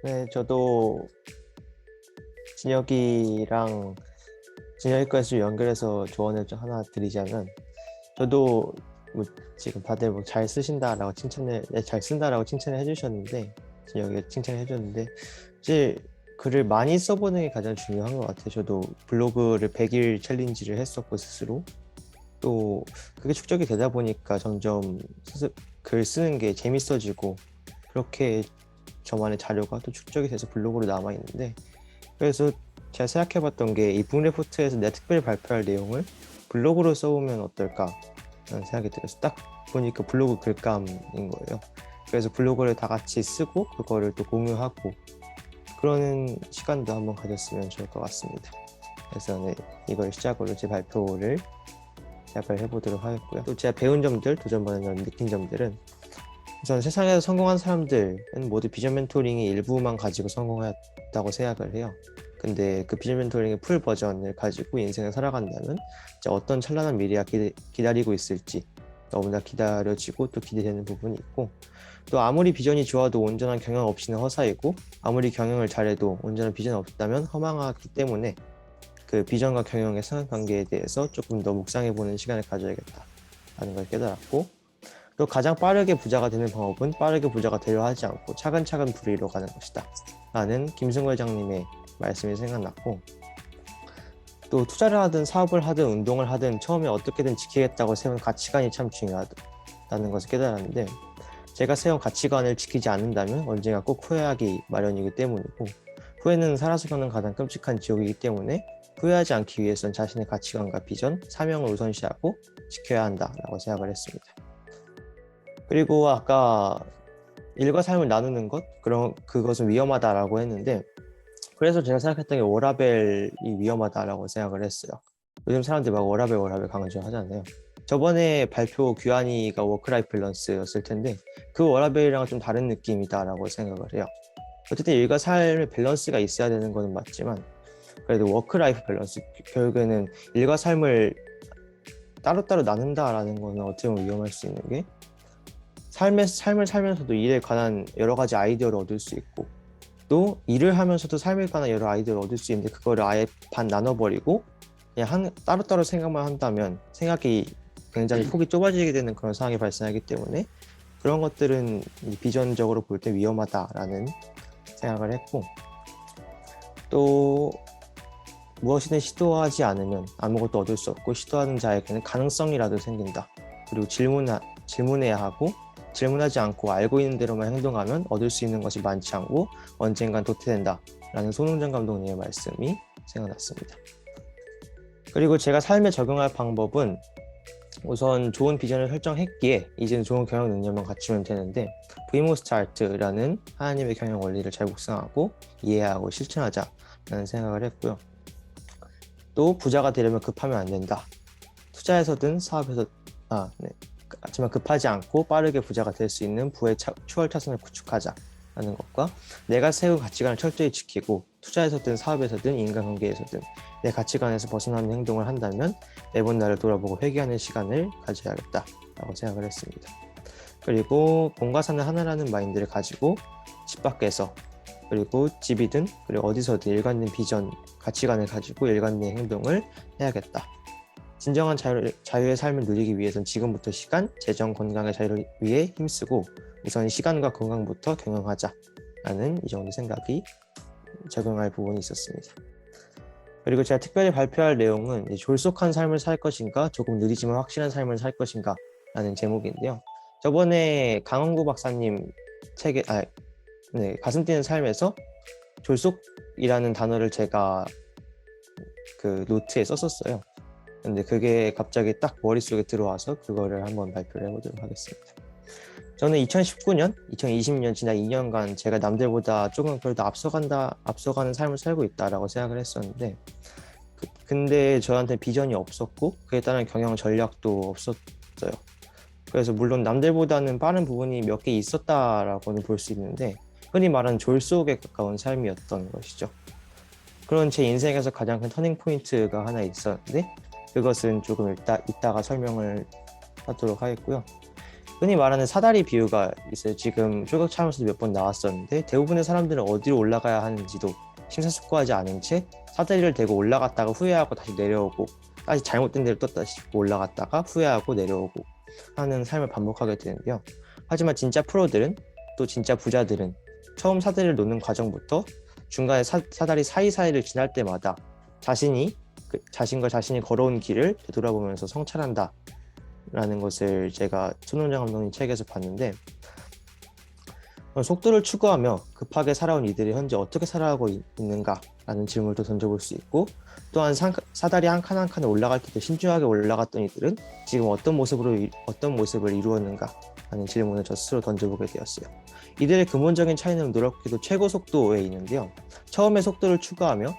네, 저도 진혁이랑 진혁이까지 연결해서 조언을 좀 하나 드리자면, 저도 뭐 지금 다들 뭐 잘 쓰신다라고 잘 쓴다라고 칭찬을 해주셨는데, 진혁이가 칭찬을 해줬는데, 사실 글을 많이 써보는 게 가장 중요한 것 같아요. 저도 블로그를 100일 챌린지를 했었고 스스로 또 그게 축적이 되다 보니까 점점 글 쓰는 게 재밌어지고, 그렇게 저만의 자료가 또 축적이 돼서 블로그로 남아 있는데, 그래서 제가 생각해봤던 게 이 북레포트에서 내가 특별히 발표할 내용을 블로그로 써보면 어떨까 라는 생각이 들어서 딱 보니까 블로그 글감인 거예요. 그래서 블로그를 다 같이 쓰고 그거를 또 공유하고 그러는 시간도 한번 가졌으면 좋을 것 같습니다. 그래서 네, 이걸 시작으로 제 발표를 시작을 해보도록 하겠고요. 또 제가 배운 점들, 도전받은 느낀 점들은, 우선 세상에서 성공한 사람들은 모두 비전 멘토링의 일부만 가지고 성공했다고 생각을 해요. 근데 그 비전 멘토링의 풀 버전을 가지고 인생을 살아간다면 이제 어떤 찬란한 미래가 기다리고 있을지 너무나 기다려지고 또 기대되는 부분이 있고, 또 아무리 비전이 좋아도 온전한 경영 없이는 허사이고, 아무리 경영을 잘해도 온전한 비전이 없다면 허망하기 때문에 그 비전과 경영의 상관관계에 대해서 조금 더 묵상해보는 시간을 가져야겠다라는 걸 깨달았고, 또 가장 빠르게 부자가 되는 방법은 빠르게 부자가 되려 하지 않고 차근차근 부를 이뤄가는 것이다 라는 김승호 회장님의 말씀이 생각났고, 또 투자를 하든 사업을 하든 운동을 하든 처음에 어떻게든 지키겠다고 세운 가치관이 참 중요하다는 것을 깨달았는데, 제가 세운 가치관을 지키지 않는다면 언젠가 꼭 후회하기 마련이기 때문이고, 후회는 살아서 겪는 가장 끔찍한 지옥이기 때문에 후회하지 않기 위해선 자신의 가치관과 비전, 사명을 우선시하고 지켜야 한다라고 생각을 했습니다. 그리고 아까 일과 삶을 나누는 그것은 위험하다라고 했는데, 그래서 제가 생각했던 게 워라밸이 위험하다라고 생각을 했어요. 요즘 사람들이 막 워라밸 강조하잖아요. 저번에 발표 규환이가 워크라이프 밸런스였을 텐데, 그 워라밸이랑은 좀 다른 느낌이다라고 생각을 해요. 어쨌든 일과 삶의 밸런스가 있어야 되는 거는 맞지만, 그래도 워크라이프 밸런스, 결국에는 일과 삶을 따로따로 나눈다라는 거는 어떻게 보면 위험할 수 있는 게, 삶을 살면서도 일에 관한 여러 가지 아이디어를 얻을 수 있고, 또 일을 하면서도 삶에 관한 여러 아이디어를 얻을 수 있는데, 그거를 아예 반 나눠버리고 그냥 따로따로 생각만 한다면 생각이 굉장히 폭이 좁아지게 되는 그런 상황이 발생하기 때문에, 그런 것들은 비전적으로 볼 때 위험하다라는 생각을 했고, 또 무엇이든 시도하지 않으면 아무것도 얻을 수 없고, 시도하는 자에게는 가능성이라도 생긴다. 그리고 질문해야 하고, 질문하지 않고 알고 있는 대로만 행동하면 얻을 수 있는 것이 많지 않고 언젠간 도태된다 라는 손흥정 감독님의 말씀이 생각났습니다. 그리고 제가 삶에 적용할 방법은, 우선 좋은 비전을 설정했기에 이제는 좋은 경영 능력만 갖추면 되는데, VMO 스타트라는 하나님의 경영 원리를 잘 묵상하고 이해하고 실천하자라는 생각을 했고요. 또 부자가 되려면 급하면 안 된다. 투자에서든 사업에서 하지만 급하지 않고 빠르게 부자가 될 수 있는 부의 추월 차선을 구축하자라는 것과, 내가 세운 가치관을 철저히 지키고 투자에서든 사업에서든 인간관계에서든 내 가치관에서 벗어나는 행동을 한다면 매번 나를 돌아보고 회개하는 시간을 가져야겠다라고 생각을 했습니다. 그리고 본과 산을 하나라는 마인드를 가지고 집 밖에서, 그리고 집이든 그리고 어디서든 일관된 비전, 가치관을 가지고 일관된 행동을 해야겠다. 진정한 자유의 삶을 누리기 위해선 지금부터 시간, 재정, 건강의 자유를 위해 힘쓰고 우선 시간과 건강부터 경영하자라는 이 정도 생각이 적용할 부분이 있었습니다. 그리고 제가 특별히 발표할 내용은 졸속한 삶을 살 것인가, 조금 느리지만 확실한 삶을 살 것인가 라는 제목인데요. 저번에 강원구 박사님 책에 가슴 뛰는 삶에서 졸속이라는 단어를 제가 그 노트에 썼었어요. 근데 그게 갑자기 딱 머릿속에 들어와서 그거를 한번 발표를 해보도록 하겠습니다. 저는 2019년, 2020년 지난 2년간 제가 남들보다 조금 그래도 앞서가는 삶을 살고 있다라고 생각을 했었는데, 근데 저한테 비전이 없었고 그에 따른 경영 전략도 없었어요. 그래서 물론 남들보다는 빠른 부분이 몇 개 있었다라고는 볼 수 있는데, 흔히 말하는 졸속에 가까운 삶이었던 것이죠. 그런 제 인생에서 가장 큰 터닝 포인트가 하나 있었는데, 그것은 조금 이따가 설명을 하도록 하겠고요. 흔히 말하는 사다리 비유가 있어요. 지금 초격차하면서도 몇 번 나왔었는데 대부분의 사람들은 어디로 올라가야 하는지도 심사숙고하지 않은 채 사다리를 대고 올라갔다가 후회하고 다시 내려오고 다시 잘못된 데로 또 다시 올라갔다가 후회하고 내려오고 하는 삶을 반복하게 되는데요. 하지만 진짜 프로들은 또 진짜 부자들은 처음 사다리를 놓는 과정부터 중간에 사다리 사이사이를 지날 때마다 자신과 자신이 걸어온 길을 되돌아보면서 성찰한다 라는 것을 제가 손흥정 감독님 책에서 봤는데, 속도를 추구하며 급하게 살아온 이들이 현재 어떻게 살아가고 있는가 라는 질문을 또 던져볼 수 있고, 또한 사다리 한 칸 한 칸에 올라갈 때도 신중하게 올라갔던 이들은 지금 어떤 모습을 이루었는가 하는 질문을 저 스스로 던져보게 되었어요. 이들의 근본적인 차이는 놀랍게도 최고 속도에 있는데요. 처음에 속도를 추구하며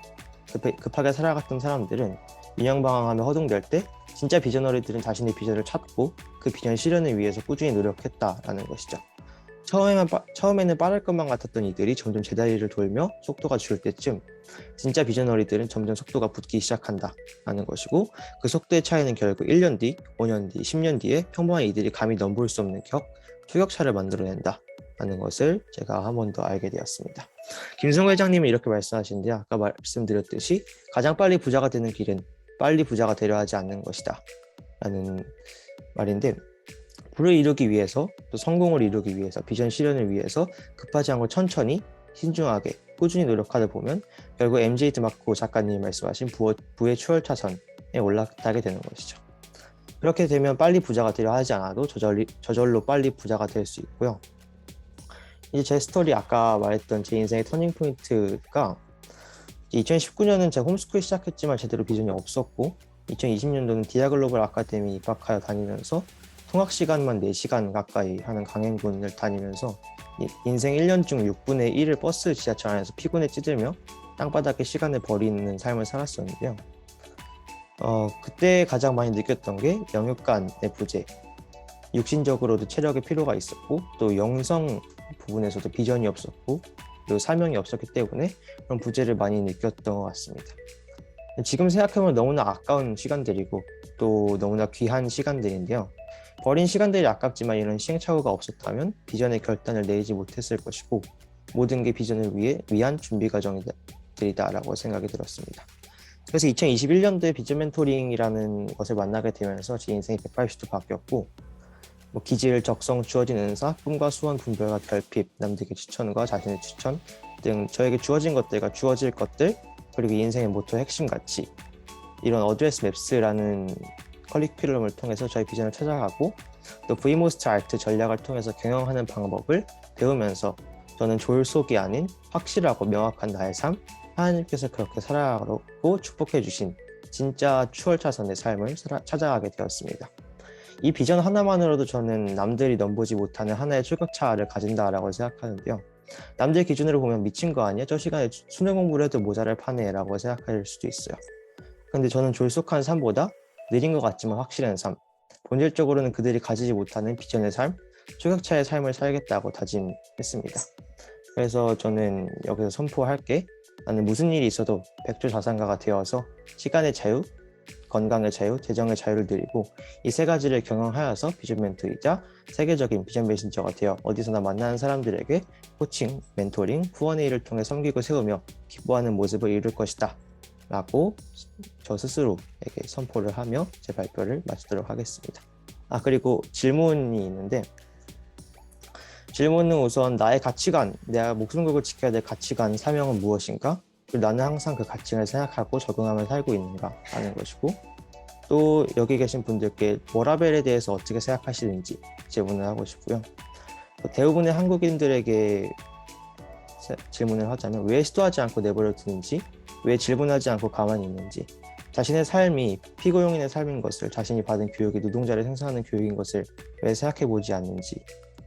급하게 살아갔던 사람들은 유영방황하며 허둥댈 때 진짜 비저너리들은 자신의 비전을 찾고 그 비전 실현을 위해서 꾸준히 노력했다라는 것이죠. 처음에는 빠를 것만 같았던 이들이 점점 제자리를 돌며 속도가 줄 때쯤 진짜 비저너리들은 점점 속도가 붙기 시작한다라는 것이고, 그 속도의 차이는 결국 1년 뒤, 5년 뒤, 10년 뒤에 평범한 이들이 감히 넘볼 수 없는 초격차를 만들어낸다라는 것을 제가 한 번 더 알게 되었습니다. 김승호 회장님은 이렇게 말씀하시는데요. 아까 말씀드렸듯이 가장 빨리 부자가 되는 길은 빨리 부자가 되려 하지 않는 것이다 라는 말인데, 부를 이루기 위해서 또 성공을 이루기 위해서 비전 실현을 위해서 급하지 않고 천천히 신중하게 꾸준히 노력하다 보면 결국 MJ 드마코 작가님이 말씀하신 부의 추월차선에 올라타게 되는 것이죠. 그렇게 되면 빨리 부자가 되려 하지 않아도 저절로 빨리 부자가 될 수 있고요. 이제 제 스토리, 아까 말했던 제 인생의 터닝 포인트가 2019년은 제가 홈스쿨 시작했지만 제대로 비전이 없었고, 2020년도는 디아글로벌 아카데미 입학하여 다니면서 통학 시간만 4시간 가까이 하는 강행군을 다니면서 인생 1년 중 6분의 1을 버스 지하철 안에서 피곤에 찌들며 땅바닥에 시간을 버리는 삶을 살았었는데요. 그때 가장 많이 느꼈던 게 영육간의 부재, 육신적으로도 체력의 필요가 있었고, 또 영성 부분에서도 비전이 없었고, 그리고 사명이 없었기 때문에 그런 부재를 많이 느꼈던 것 같습니다. 지금 생각해보면 너무나 아까운 시간들이고 또 너무나 귀한 시간들인데요. 버린 시간들이 아깝지만 이런 시행착오가 없었다면 비전의 결단을 내리지 못했을 것이고, 모든 게 비전을 위한 준비 과정들이다라고 생각이 들었습니다. 그래서 2021년도에 비전 멘토링이라는 것을 만나게 되면서 제 인생이 180도 바뀌었고, 기질, 적성, 주어진 은사, 꿈과 소원, 분별과 결핍, 남들에게 추천과 자신의 추천 등 저에게 주어진 것들과 주어질 것들, 그리고 인생의 모토 핵심 가치, 이런 어드레스 맵스라는 커리큘럼을 통해서 저의 비전을 찾아가고, 또 V모스트 아트 전략을 통해서 경영하는 방법을 배우면서 저는 졸속이 아닌 확실하고 명확한 나의 삶, 하나님께서 그렇게 살아가고 축복해 주신 진짜 추월차선의 삶을 찾아가게 되었습니다. 이 비전 하나만으로도 저는 남들이 넘보지 못하는 하나의 출격차를 가진다라고 생각하는데요. 남들 기준으로 보면 미친 거 아니야? 저 시간에 수능 공부를 해도 모자랄 판에 라고 생각할 수도 있어요. 근데 저는 졸속한 삶보다 느린 것 같지만 확실한 삶, 본질적으로는 그들이 가지지 못하는 비전의 삶, 초격차의 삶을 살겠다고 다짐했습니다. 그래서 저는 여기서 선포할 게, 나는 무슨 일이 있어도 백조자산가가 되어서 시간의 자유, 건강의 자유, 재정의 자유를 누리고 이 세 가지를 경영하여서 비전 멘토이자 세계적인 비전 메신저가 되어 어디서나 만나는 사람들에게 코칭, 멘토링, 후원의 일을 통해 섬기고 세우며 기뻐하는 모습을 이룰 것이다 라고 저 스스로에게 선포를 하며 제 발표를 마치도록 하겠습니다. 그리고 질문이 있는데, 질문은 우선 나의 가치관, 내가 목숨 걸고 지켜야 될 가치관, 사명은 무엇인가? 그리고 나는 항상 그 가치관을 생각하고 적응하며 살고 있는가? 라는 것이고, 또 여기 계신 분들께 워라밸에 대해서 어떻게 생각하시는지 질문을 하고 싶고요. 대부분의 한국인들에게 질문을 하자면 왜 시도하지 않고 내버려 두는지, 왜 질문하지 않고 가만히 있는지, 자신의 삶이 피고용인의 삶인 것을, 자신이 받은 교육이 노동자를 생산하는 교육인 것을 왜 생각해보지 않는지,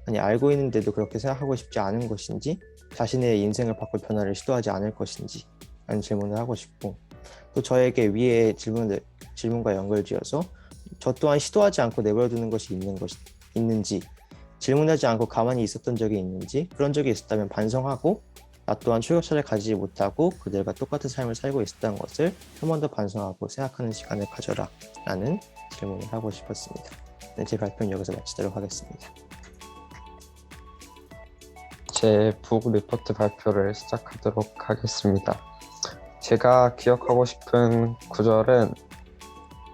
아니 알고 있는데도 그렇게 생각하고 싶지 않은 것인지, 자신의 인생을 바꿀 변화를 시도하지 않을 것인지 라는 질문을 하고 싶고, 또 저에게 위에 질문과 연결지어서 저 또한 시도하지 않고 내버려두는 것이 있는지, 질문하지 않고 가만히 있었던 적이 있는지, 그런 적이 있었다면 반성하고 나 또한 초격차를 가지지 못하고 그들과 똑같은 삶을 살고 있었다는 것을 한 번 더 반성하고 생각하는 시간을 가져라 라는 질문을 하고 싶었습니다. 네, 제 발표는 여기서 마치도록 하겠습니다. 제 북 리포트 발표를 시작하도록 하겠습니다. 제가 기억하고 싶은 구절은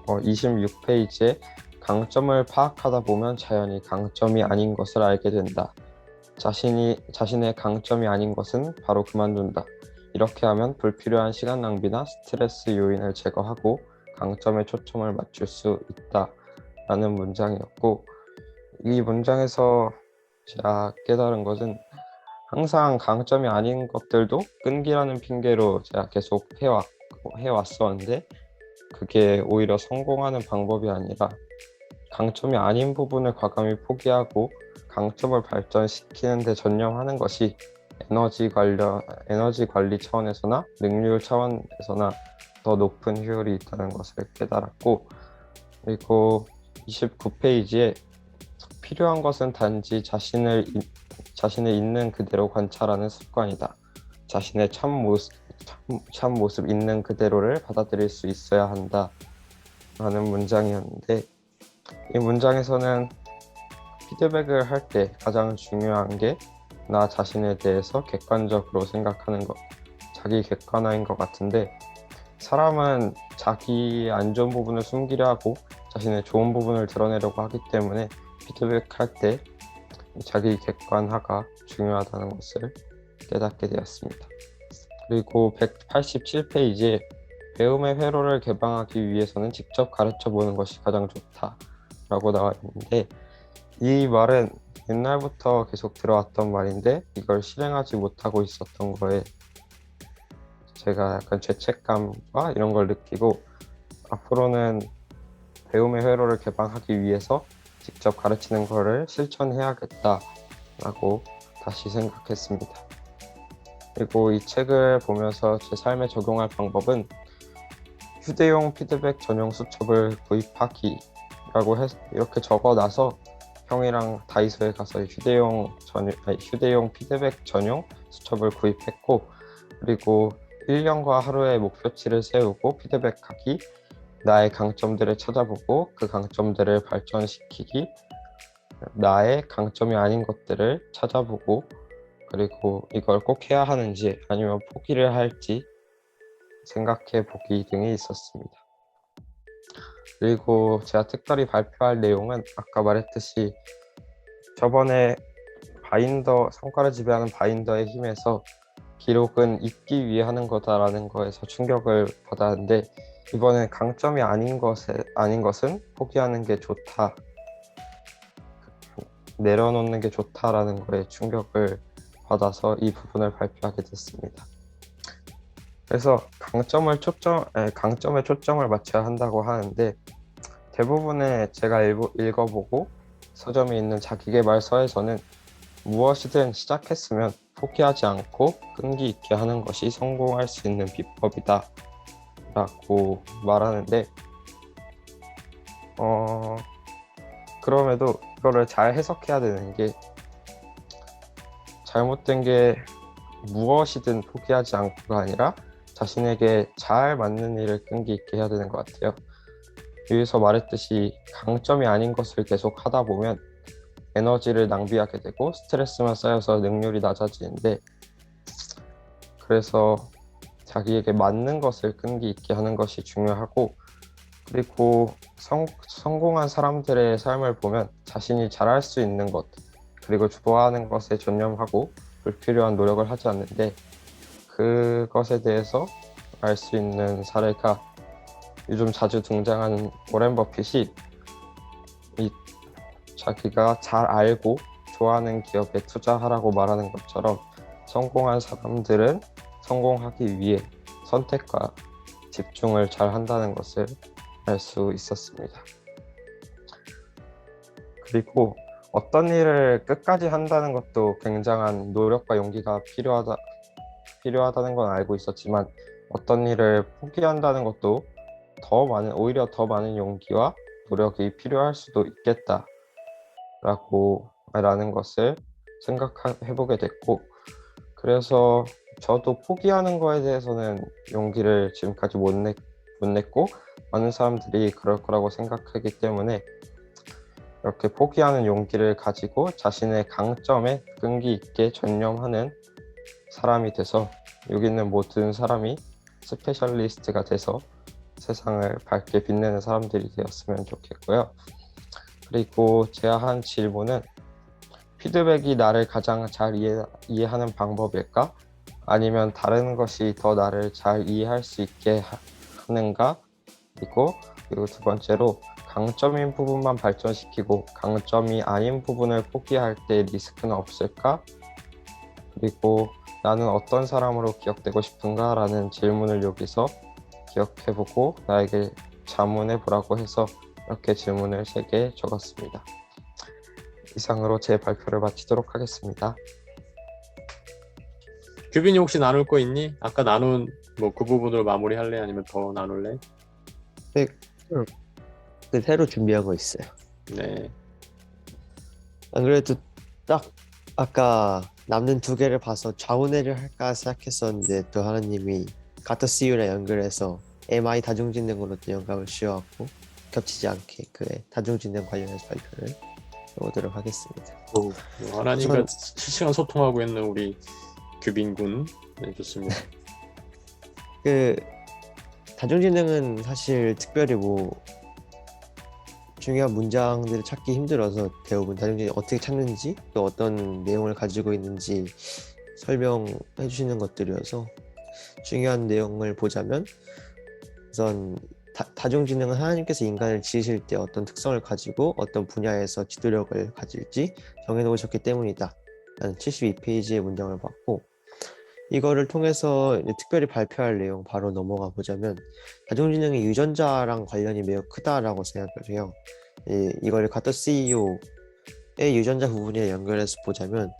26페이지에 강점을 파악하다 보면 자연히 강점이 아닌 것을 알게 된다. 자신의 강점이 아닌 것은 바로 그만둔다. 이렇게 하면 불필요한 시간 낭비나 스트레스 요인을 제거하고 강점에 초점을 맞출 수 있다. 라는 문장이었고, 이 문장에서 제가 깨달은 것은 항상 강점이 아닌 것들도 끈기라는 핑계로 제가 계속 해왔었는데, 그게 오히려 성공하는 방법이 아니라 강점이 아닌 부분을 과감히 포기하고 강점을 발전시키는 데 전념하는 것이 에너지 관리 차원에서나 능률 차원에서나 더 높은 효율이 있다는 것을 깨달았고, 그리고 29페이지에 필요한 것은 단지 자신을 있는 그대로 관찰하는 습관이다. 자신의 참 모습 있는 그대로를 받아들일 수 있어야 한다. 라는 문장이었는데, 이 문장에서는 피드백을 할 때 가장 중요한 게 나 자신에 대해서 객관적으로 생각하는 것, 자기 객관화인 것 같은데, 사람은 자기의 안 좋은 부분을 숨기려 하고 자신의 좋은 부분을 드러내려고 하기 때문에 피드백할 때 자기 객관화가 중요하다는 것을 깨닫게 되었습니다. 그리고 187페이지에 배움의 회로를 개방하기 위해서는 직접 가르쳐 보는 것이 가장 좋다라고 나와 있는데, 이 말은 옛날부터 계속 들어왔던 말인데 이걸 실행하지 못하고 있었던 거에 제가 약간 죄책감과 이런 걸 느끼고, 앞으로는 배움의 회로를 개방하기 위해서 직접 가르치는 거를 실천해야겠다라고 다시 생각했습니다. 그리고 이 책을 보면서 제 삶에 적용할 방법은 휴대용 피드백 전용 수첩을 구입하기라고 이렇게 적어놔서 형이랑 다이소에 가서 휴대용 피드백 전용 수첩을 구입했고, 그리고 1년과 하루의 목표치를 세우고 피드백하기, 나의 강점들을 찾아보고 그 강점들을 발전시키기, 나의 강점이 아닌 것들을 찾아보고, 그리고 이걸 꼭 해야 하는지 아니면 포기를 할지 생각해 보기 등이 있었습니다. 그리고 제가 특별히 발표할 내용은 아까 말했듯이 저번에 성과를 지배하는 바인더의 힘에서 기록은 있기 위해 하는 거다라는 거에서 충격을 받았는데, 이번엔 강점이 아닌 것은 포기하는 게 좋다, 내려놓는 게 좋다라는 거에 충격을 받아서 이 부분을 발표하게 됐습니다. 그래서 강점에 초점을 맞춰야 한다고 하는데, 대부분의 제가 읽어보고 서점에 있는 자기계발서에서는 무엇이든 시작했으면 포기하지 않고 끈기 있게 하는 것이 성공할 수 있는 비법이다 라고 말하는데, 그럼에도 이거를 잘 해석해야 되는 게, 잘못된 게 무엇이든 포기하지 않고가 아니라 자신에게 잘 맞는 일을 끈기 있게 해야 되는 것 같아요. 여기서 말했듯이 강점이 아닌 것을 계속 하다 보면 에너지를 낭비하게 되고 스트레스만 쌓여서 능률이 낮아지는데, 그래서 자기에게 맞는 것을 끈기 있게 하는 것이 중요하고, 그리고 성공한 사람들의 삶을 보면 자신이 잘할 수 있는 것, 그리고 좋아하는 것에 전념하고 불필요한 노력을 하지 않는데, 그것에 대해서 알 수 있는 사례가 요즘 자주 등장하는 워렌 버핏이 자기가 잘 알고 좋아하는 기업에 투자하라고 말하는 것처럼, 성공한 사람들은 성공하기 위해 선택과 집중을 잘 한다는 것을 알 수 있었습니다. 그리고 어떤 일을 끝까지 한다는 것도 굉장한 노력과 용기가 필요하다는 건 알고 있었지만, 어떤 일을 포기한다는 것도 오히려 더 많은 용기와 노력이 필요할 수도 있겠다라는 것을 생각해보게 됐고, 그래서 저도 포기하는 거에 대해서는 용기를 지금까지 못 냈고, 많은 사람들이 그럴 거라고 생각하기 때문에 이렇게 포기하는 용기를 가지고 자신의 강점에 끈기 있게 전념하는 사람이 돼서 여기 있는 모든 사람이 스페셜리스트가 돼서 세상을 밝게 빛내는 사람들이 되었으면 좋겠고요. 그리고 제가 한 질문은 피드백이 나를 가장 잘 이해하는 방법일까? 아니면 다른 것이 더 나를 잘 이해할 수 있게 하는가? 그리고 두 번째로 강점인 부분만 발전시키고 강점이 아닌 부분을 포기할 때 리스크는 없을까? 그리고 나는 어떤 사람으로 기억되고 싶은가? 라는 질문을 여기서 기억해보고 나에게 자문해보라고 해서 이렇게 질문을 3개 적었습니다. 이상으로 제 발표를 마치도록 하겠습니다. 규빈이 혹시 나눌 거 있니? 아까 나눈 뭐 그 부분으로 마무리할래? 아니면 더 나눌래? 네, 그 새로 준비한 거 있어요. 네. 안 그래도 딱 아까 남는 2개를 봐서 좌우내를 할까 생각했었는데 또 하나님이 가터 CU랑 연결해서 MI 다중지능으로 또 영감을 씌워갖고 겹치지 않게 그 다중지능 관련해서 발표를 해보도록 하겠습니다. 하나님과 실시간 소통하고 있는 우리 규빈 군. 네, 좋습니다. 그 다중지능은 사실 특별히 뭐 중요한 문장들을 찾기 힘들어서 대부분 다중지능 어떻게 찾는지 또 어떤 내용을 가지고 있는지 설명해 주시는 것들이어서 중요한 내용을 보자면 우선 다중지능은 하나님께서 인간을 지으실 때 어떤 특성을 가지고 어떤 분야에서 지도력을 가질지 정해놓으셨기 때문이다 라는 72페이지의 문장을 봤고, 이거를 통해서 이제 특별히 발표할 내용 바로 넘어가 보자면 다중지능의 유전자랑 관련이 매우 크다라고 생각을 해요. 이걸 가터 CEO의 유전자 부분에 연결해서 보자면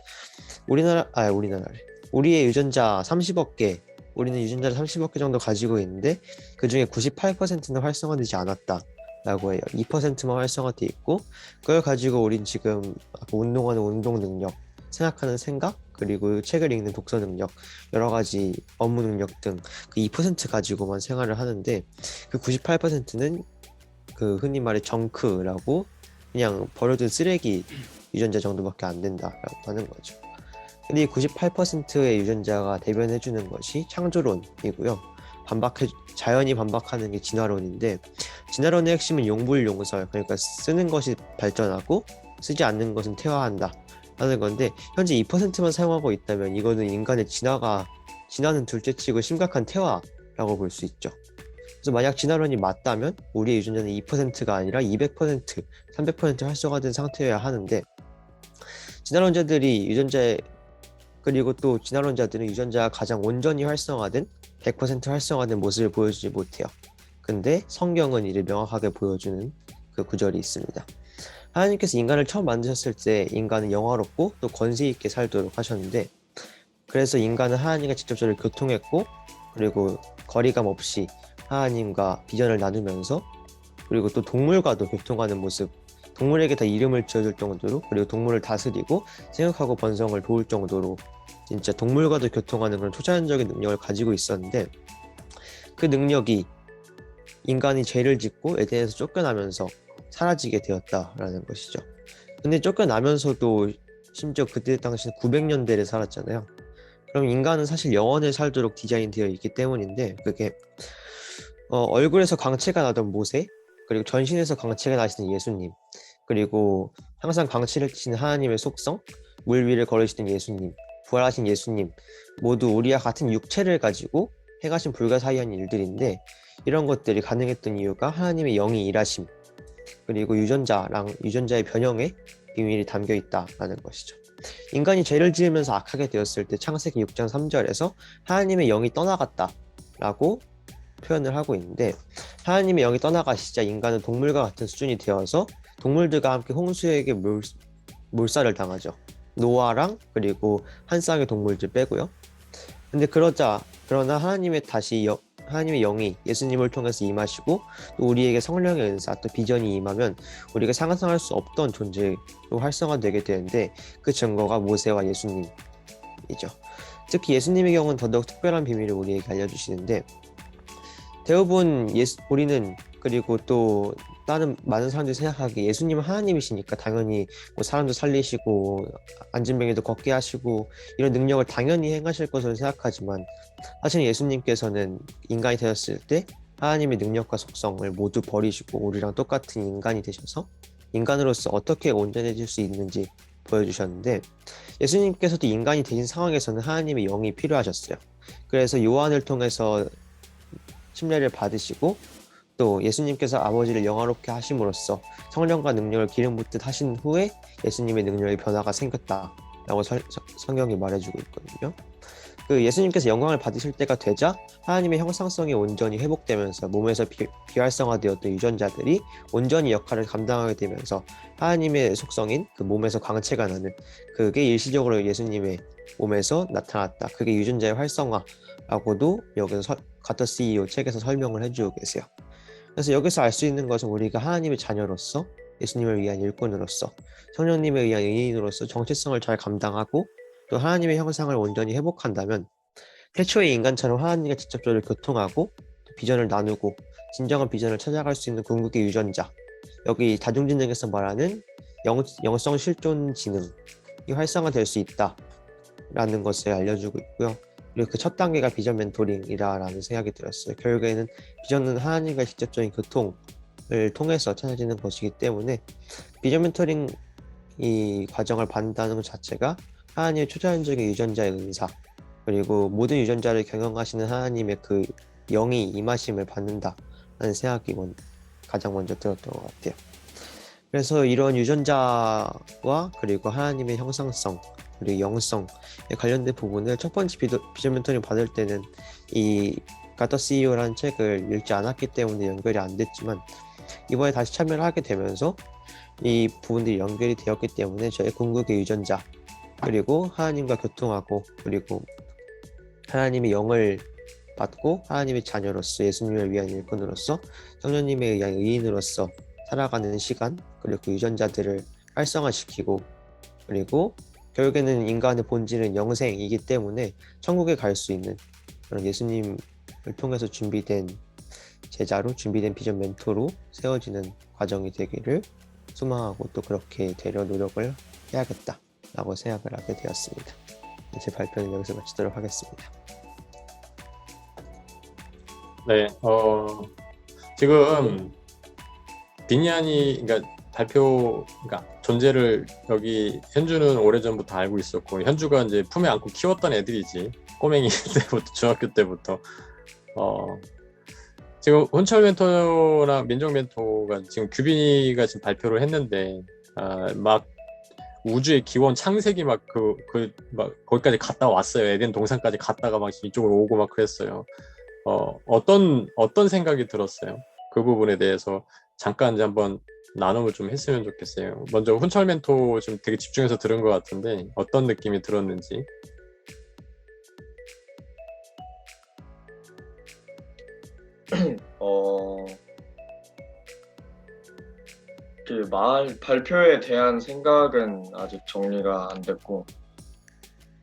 우리의 유전자 30억 개, 우리는 유전자를 30억 개 정도 가지고 있는데 그 중에 98%는 활성화되지 않았다 라고 해요. 2%만 활성화돼 있고 그걸 가지고 우린 지금 운동하는 운동 능력, 생각하는 생각, 그리고 책을 읽는 독서 능력, 여러 가지 업무 능력 등 그 2% 가지고만 생활을 하는데 그 98%는 그 흔히 말해 정크라고 그냥 버려둔 쓰레기 유전자 정도밖에 안 된다라고 하는 거죠. 근데 이 98%의 유전자가 대변해주는 것이 창조론이고요. 자연이 반박하는 게 진화론인데, 진화론의 핵심은 용불용설, 그러니까 쓰는 것이 발전하고 쓰지 않는 것은 퇴화한다 라는 건데, 현재 2%만 사용하고 있다면 이거는 인간의 진화는 둘째치고 심각한 퇴화라고 볼 수 있죠. 그래서 만약 진화론이 맞다면 우리의 유전자는 2%가 아니라 200%, 300% 활성화된 상태여야 하는데, 그리고 또 진화론자들은 유전자가 가장 온전히 활성화된 100% 활성화된 모습을 보여주지 못해요. 근데 성경은 이를 명확하게 보여주는 그 구절이 있습니다. 하나님께서 인간을 처음 만드셨을 때 인간은 영화롭고 또 권세 있게 살도록 하셨는데, 그래서 인간은 하나님과 직접적으로 교통했고, 그리고 거리감 없이 하나님과 비전을 나누면서, 그리고 또 동물과도 교통하는 모습, 동물에게 다 이름을 지어줄 정도로, 그리고 동물을 다스리고 생각하고 번성을 도울 정도로 진짜 동물과도 교통하는 그런 초자연적인 능력을 가지고 있었는데, 그 능력이 인간이 죄를 짓고 에덴에서 쫓겨나면서 사라지게 되었다라는 것이죠. 근데 쫓겨나면서도 심지어 그때 당시는 900년대를 살았잖아요. 그럼 인간은 사실 영원을 살도록 디자인되어 있기 때문인데, 그게 얼굴에서 광채가 나던 모세, 그리고 전신에서 광채가 나시는 예수님, 그리고 항상 광채를 띠시는 하나님의 속성, 물 위를 걸으시는 예수님, 부활하신 예수님, 모두 우리와 같은 육체를 가지고 행하신 불가사의한 일들인데, 이런 것들이 가능했던 이유가 하나님의 영이 일하심, 그리고 유전자의 변형에 비밀이 담겨 있다라는 것이죠. 인간이 죄를 지으면서 악하게 되었을 때 창세기 6장 3절에서 하나님의 영이 떠나갔다라고 표현을 하고 있는데, 하나님의 영이 떠나가시자 인간은 동물과 같은 수준이 되어서 동물들과 함께 홍수에게 몰살을 당하죠. 노아랑 그리고 한 쌍의 동물들 빼고요. 근데 그러나 하나님의 영이 예수님을 통해서 임하시고 또 우리에게 성령의 은사, 또 비전이 임하면 우리가 상상할 수 없던 존재로 활성화되게 되는데, 그 증거가 모세와 예수님이죠. 특히 예수님의 경우는 더더욱 특별한 비밀을 우리에게 알려주시는데, 대부분 우리는, 그리고 또 다른 많은 사람들이 생각하기에 예수님은 하나님이시니까 당연히 뭐 사람도 살리시고 앉은 병에도 걷게 하시고 이런 능력을 당연히 행하실 것으로 생각하지만 사실 예수님께서는 인간이 되었을 때 하나님의 능력과 속성을 모두 버리시고 우리랑 똑같은 인간이 되셔서 인간으로서 어떻게 온전해질 수 있는지 보여주셨는데 예수님께서도 인간이 되신 상황에서는 하나님의 영이 필요하셨어요. 그래서 요한을 통해서 침례를 받으시고 또 예수님께서 아버지를 영화롭게 하심으로써 성령과 능력을 기름 붓듯 하신 후에 예수님의 능력의 변화가 생겼다라고 성경이 말해주고 있거든요. 그 예수님께서 영광을 받으실 때가 되자 하나님의 형상성이 온전히 회복되면서 몸에서 비활성화되었던 유전자들이 온전히 역할을 감당하게 되면서 하나님의 속성인 그 몸에서 광채가 나는 그게 일시적으로 예수님의 몸에서 나타났다. 그게 유전자의 활성화라고도 여기서 가터 CEO 책에서 설명을 해주고 계세요. 그래서 여기서 알 수 있는 것은 우리가 하나님의 자녀로서 예수님을 위한 일꾼으로서 성령님에 의한 의인으로서 정체성을 잘 감당하고 또 하나님의 형상을 온전히 회복한다면 태초의 인간처럼 하나님과 직접적으로 교통하고 비전을 나누고 진정한 비전을 찾아갈 수 있는 궁극의 유전자, 여기 다중지능에서 말하는 영성 실존 지능이 활성화될 수 있다라는 것을 알려주고 있고요. 그리고 그 첫 단계가 비전 멘토링이라는 생각이 들었어요. 결국에는 비전은 하나님과 직접적인 교통을 통해서 찾아지는 것이기 때문에 비전 멘토링 이 과정을 받는다는 것 자체가 하나님의 초자연적인 유전자의 은사 그리고 모든 유전자를 경영하시는 하나님의 그 영이 임하심을 받는다라는 생각이 가장 먼저 들었던 것 같아요. 그래서 이런 유전자와 그리고 하나님의 형상성 그리고 영성에 관련된 부분을 첫 번째 비전 멘토링 받을 때는 이 가터 CEO라는 책을 읽지 않았기 때문에 연결이 안 됐지만 이번에 다시 참여를 하게 되면서 이 부분들이 연결이 되었기 때문에 저의 궁극의 유전자 그리고 하나님과 교통하고 그리고 하나님의 영을 받고 하나님의 자녀로서 예수님을 위한 일꾼으로서 성령님에 의한 의인으로서 살아가는 시간 그리고 그 유전자들을 활성화시키고 그리고 결국에는 인간의 본질은 영생이기 때문에 천국에 갈 수 있는 그런 예수님을 통해서 준비된 제자로 준비된 비전 멘토로 세워지는 과정이 되기를 소망하고 또 그렇게 되려 노력을 해야겠다라고 생각을 하게 되었습니다. 제 발표는 여기서 마치도록 하겠습니다. 네, 지금 비니안이 그러니까 그러니까 존재를 여기 현주는 오래전부터 알고 있었고 현주가 이제 품에 안고 키웠던 애들이지 꼬맹이 때부터 중학교 때부터 지금 혼철 멘토나 민정 멘토가 지금 규빈이가 지금 발표를 했는데 막 우주의 기원 창세기 막 거기까지 갔다 왔어요. 에덴 동산까지 갔다가 막 이쪽으로 오고 막 그랬어요. 어떤 생각이 들었어요? 그 부분에 대해서 잠깐 이제 한번 나눔을 좀 했으면 좋겠어요. 먼저 훈철 멘토 좀 되게 집중해서 들은 것 같은데 어떤 느낌이 들었는지. 그 발표에 대한 생각은 아직 정리가 안 됐고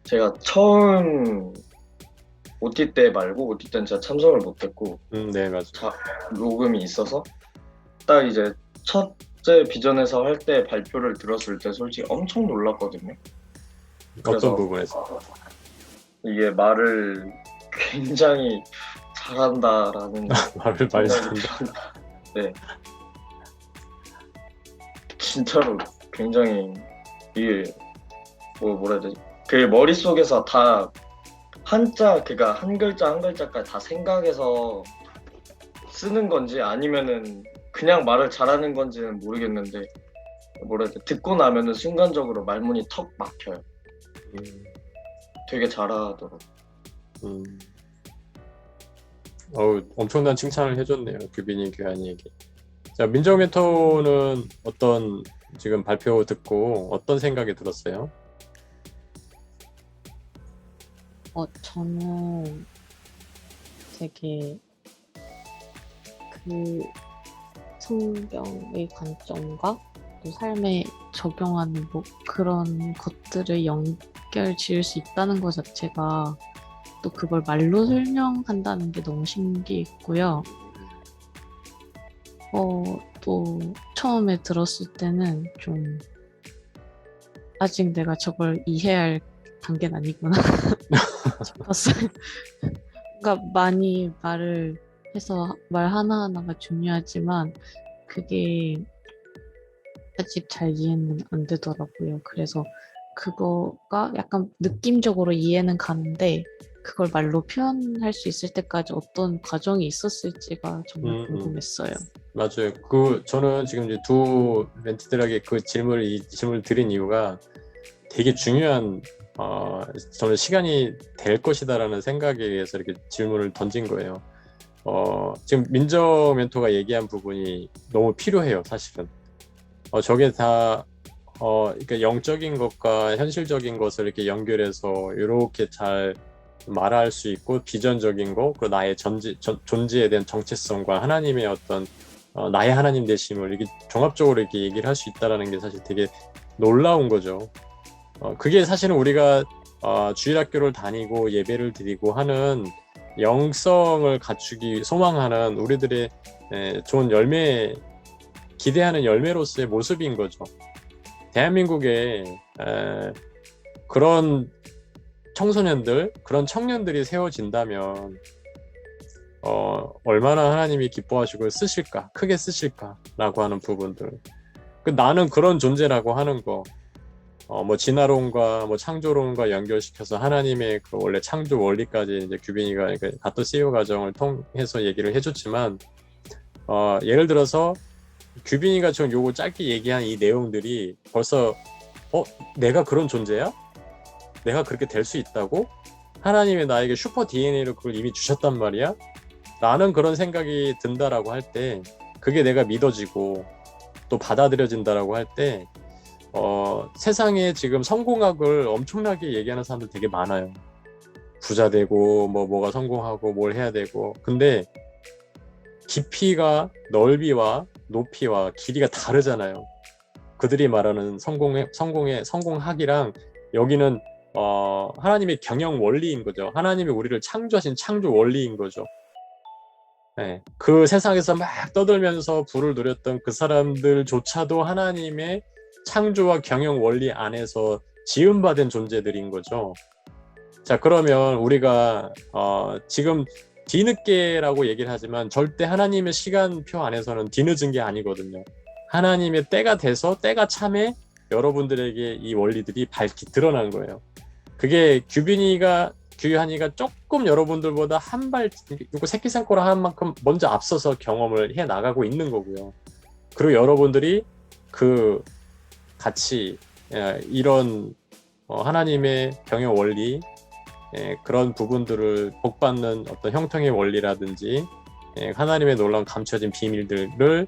제가 처음 OT 때 말고 OT 때는 제가 참석을 못했고 네, 맞아요. 녹음이 있어서 딱 이제 첫째 비전에서 할 때 발표를 들었을 때 솔직히 엄청 놀랐거든요. 어떤 부분에서? 이게 말을 굉장히 잘한다라는 말을 많이 생각이 잘한다. 네. 진짜로 굉장히 이게 뭐라 해야 되지? 그 머릿속에서 다 그러니까 한 글자 한 글자까지 다 생각해서 쓰는 건지 아니면은 그냥 말을 잘하는 건지는 모르겠는데 뭐라 해야 돼? 듣고 나면은 순간적으로 말문이 턱 막혀요. 되게 잘하더라고요. 엄청난 칭찬을 해줬네요. 규빈이 교환이에게. 자, 민정 멘토는 어떤 지금 발표 듣고 어떤 생각이 들었어요? 저는 되게 그 성경의 관점과 또 삶에 적용하는 뭐 그런 것들을 연결 지을 수 있다는 것 자체가 또 그걸 말로 설명한다는 게 너무 신기했고요. 또 처음에 들었을 때는 좀 아직 내가 저걸 이해할 단계는 아니구나 싶었어요. 그러니까 많이 말을 해서 말 하나하나가 중요하지만 그게 아직 잘 이해는 안 되더라고요. 그래서 그거가 약간 느낌적으로 이해는 가는데 그걸 말로 표현할 수 있을 때까지 어떤 과정이 있었을지가 정말 궁금했어요. 맞아요. 저는 지금 이제 두 멘티들에게 그 질문을 드린 이유가 되게 중요한, 저는 시간이 될 것이다라는 생각에 의해서 이렇게 질문을 던진 거예요. 지금 민정 멘토가 얘기한 부분이 너무 필요해요, 사실은. 저게 다, 그러니까 영적인 것과 현실적인 것을 이렇게 연결해서 이렇게 잘 말할 수 있고, 비전적인 거, 그리고 나의 존재에 대한 정체성과 하나님의 어떤, 나의 하나님 되심을 이렇게 종합적으로 이렇게 얘기를 할 수 있다는 게 사실 되게 놀라운 거죠. 그게 사실은 우리가 주일학교를 다니고 예배를 드리고 하는 영성을 갖추기 소망하는 우리들의 좋은 열매, 기대하는 열매로서의 모습인 거죠. 대한민국에 그런 청소년들, 그런 청년들이 세워진다면 얼마나 하나님이 기뻐하시고 쓰실까, 크게 쓰실까라고 하는 부분들. 나는 그런 존재라고 하는 거, 뭐 진화론과 뭐 창조론과 연결시켜서 하나님의 그 원래 창조 원리까지 이제 규빈이가 가토 CEO 과정을 통해서 얘기를 해줬지만, 예를 들어서 규빈이가 좀 요거 짧게 얘기한 이 내용들이 벌써 내가 그런 존재야? 내가 그렇게 될 수 있다고? 하나님이 나에게 슈퍼 DNA를 그걸 이미 주셨단 말이야? 나는 그런 생각이 든다라고 할 때, 그게 내가 믿어지고 또 받아들여진다라고 할 때, 세상에 지금 성공학을 엄청나게 얘기하는 사람들 되게 많아요. 부자 되고 뭐가 성공하고 뭘 해야 되고. 근데 깊이가, 넓이와 높이와 길이가 다르잖아요. 그들이 말하는 성공학이랑 여기는 하나님의 경영 원리인 거죠. 하나님이 우리를 창조하신 창조 원리인 거죠. 네, 그 세상에서 막 떠들면서 부를 누렸던 그 사람들조차도 하나님의 창조와 경영 원리 안에서 지음받은 존재들인 거죠. 자, 그러면 우리가 지금 뒤늦게라고 얘기를 하지만 절대 하나님의 시간표 안에서는 뒤늦은 게 아니거든요. 하나님의 때가 돼서 때가 참에 여러분들에게 이 원리들이 밝히 드러난 거예요. 그게 규한이가 조금 여러분들보다 한 발, 이거 새끼손가락 한 만큼 먼저 앞서서 경험을 해 나가고 있는 거고요. 그리고 여러분들이 그 같이 이런 하나님의 경영 원리, 그런 부분들을 복받는 어떤 형통의 원리라든지 하나님의 놀라운 감춰진 비밀들을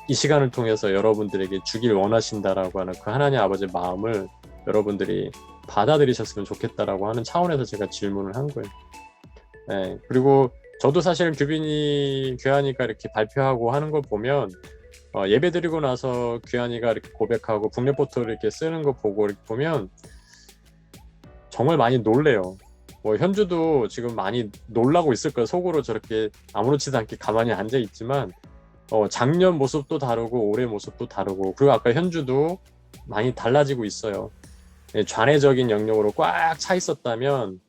이 시간을 통해서 여러분들에게 주길 원하신다라고 하는 그 하나님 아버지의 마음을 여러분들이 받아들이셨으면 좋겠다라고 하는 차원에서 제가 질문을 한 거예요. 그리고 저도 사실 규한이가 이렇게 발표하고 하는 걸 보면 예배 드리고 나서 규한이가 이렇게 고백하고 북레포트를 이렇게 쓰는 거 보고 이렇게 보면 정말 많이 놀래요. 뭐 현주도 지금 많이 놀라고 있을 거예요. 속으로 저렇게 아무렇지도 않게 가만히 앉아 있지만 작년 모습도 다르고 올해 모습도 다르고, 그리고 아까 현주도 많이 달라지고 있어요. 좌뇌적인 영역으로 꽉 차 있었다면,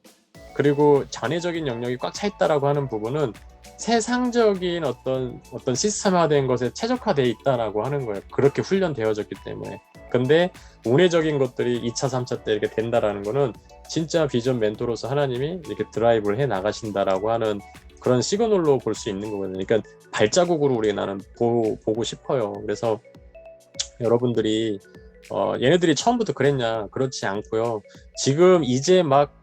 그리고 좌뇌적인 영역이 꽉 차 있다라고 하는 부분은 세상적인 어떤 시스템화된 것에 최적화되어 있다라고 하는 거예요. 그렇게 훈련되어졌기 때문에. 근데 우뇌적인 것들이 2차, 3차 때 이렇게 된다라는 거는 진짜 비전 멘토로서 하나님이 이렇게 드라이브를 해 나가신다라고 하는 그런 시그널로 볼 수 있는 거거든요. 그러니까 발자국으로 우리 나는 보고 싶어요. 그래서 여러분들이 얘네들이 처음부터 그랬냐? 그렇지 않고요. 지금 이제 막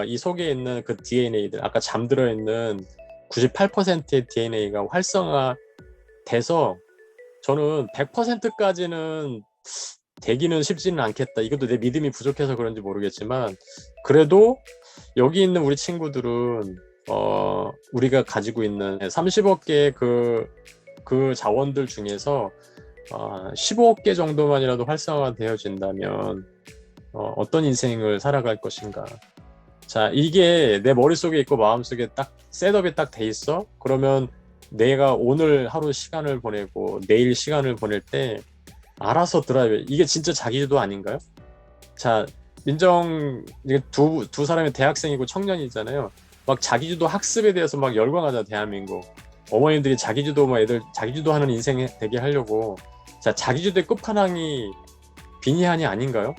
이 속에 있는 그 DNA들, 아까 잠들어 있는 98%의 DNA가 활성화돼서 저는 100%까지는 되기는 쉽지는 않겠다. 이것도 내 믿음이 부족해서 그런지 모르겠지만, 그래도 여기 있는 우리 친구들은 우리가 가지고 있는 30억 개의 그 자원들 중에서 15억 개 정도만이라도 활성화되어진다면 어떤 인생을 살아갈 것인가. 자, 이게 내 머릿속에 있고 마음속에 딱 셋업이 딱 돼 있어? 그러면 내가 오늘 하루 시간을 보내고 내일 시간을 보낼 때 알아서 드라이브, 이게 진짜 자기주도 아닌가요? 자, 민정, 이게 두 사람이 대학생이고 청년이잖아요. 막 자기주도 학습에 대해서 막 열광하자, 대한민국. 어머님들이 자기주도, 뭐 애들 자기주도 하는 인생 되게 하려고. 자, 자기주도의 끝판왕이 비니한이 아닌가요?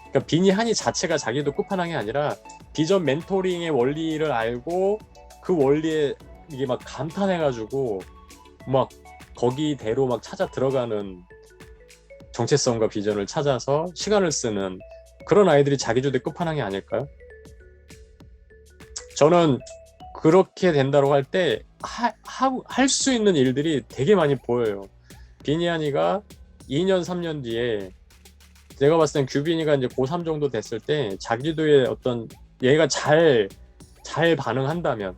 그러니까 비니한이 자체가 자기주도 끝판왕이 아니라 비전 멘토링의 원리를 알고 그 원리에 이게 막 감탄해가지고 막 거기대로 막 찾아 들어가는, 정체성과 비전을 찾아서 시간을 쓰는 그런 아이들이 자기주도의 끝판왕이 아닐까요? 저는 그렇게 된다고 할 때 할 수 있는 일들이 되게 많이 보여요. 비니안이가 2년 3년 뒤에, 내가 봤을 땐 규빈이가 이제 고3 정도 됐을 때 자기주도의 어떤, 얘가 잘 반응한다면,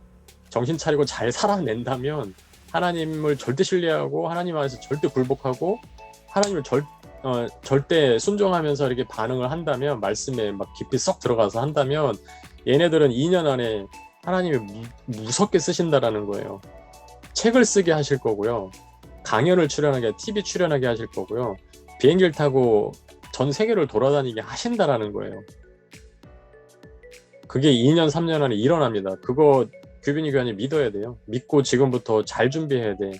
정신 차리고 잘 살아낸다면, 하나님을 절대 신뢰하고 하나님 안에서 절대 굴복하고 하나님을 절대 순종하면서 이렇게 반응을 한다면, 말씀에 막 깊이 썩 들어가서 한다면, 얘네들은 2년 안에 하나님이 무섭게 쓰신다라는 거예요. 책을 쓰게 하실 거고요. 강연을 출연하게, TV 출연하게 하실 거고요. 비행기를 타고 전 세계를 돌아다니게 하신다라는 거예요. 그게 2년, 3년 안에 일어납니다. 그거 규빈이 교환이 믿어야 돼요. 믿고 지금부터 잘 준비해야 돼.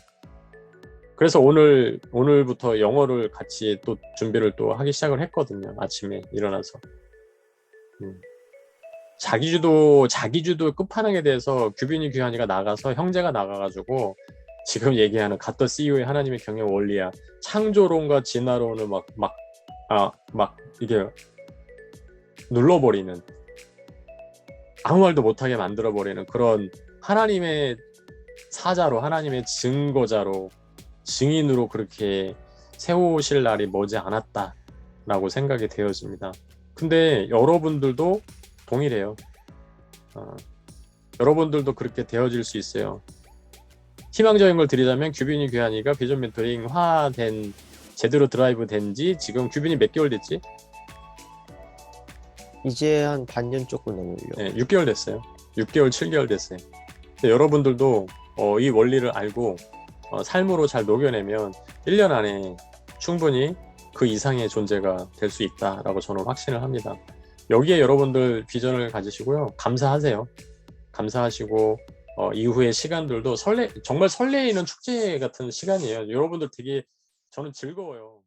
그래서 오늘부터 영어를 같이 또 준비를 또 하기 시작을 했거든요. 아침에 일어나서. 자기주도 끝판왕에 대해서 규빈이 규환이가 나가서, 형제가 나가가지고 지금 얘기하는 갓더 CEO의 하나님의 경영 원리야, 창조론과 진화론을 막 이게 눌러버리는, 아무 말도 못하게 만들어버리는 그런 하나님의 사자로, 하나님의 증거자로, 증인으로 그렇게 세우실 날이 머지 않았다라고 생각이 되어집니다. 근데 여러분들도 동일해요. 여러분들도 그렇게 되어질 수 있어요. 희망적인 걸 드리자면 규빈이 규환이가 비전 멘토링화된, 제대로 드라이브 된지 지금 규빈이 몇 개월 됐지? 이제 한 반년 조금 넘어요. 네, 6개월 됐어요. 6개월, 7개월 됐어요. 근데 여러분들도 이 원리를 알고 삶으로 잘 녹여내면 1년 안에 충분히 그 이상의 존재가 될 수 있다라고 저는 확신을 합니다. 여기에 여러분들 비전을 가지시고요. 감사하세요. 감사하시고 이후의 시간들도 정말 설레이는 축제 같은 시간이에요. 여러분들 되게, 저는 즐거워요.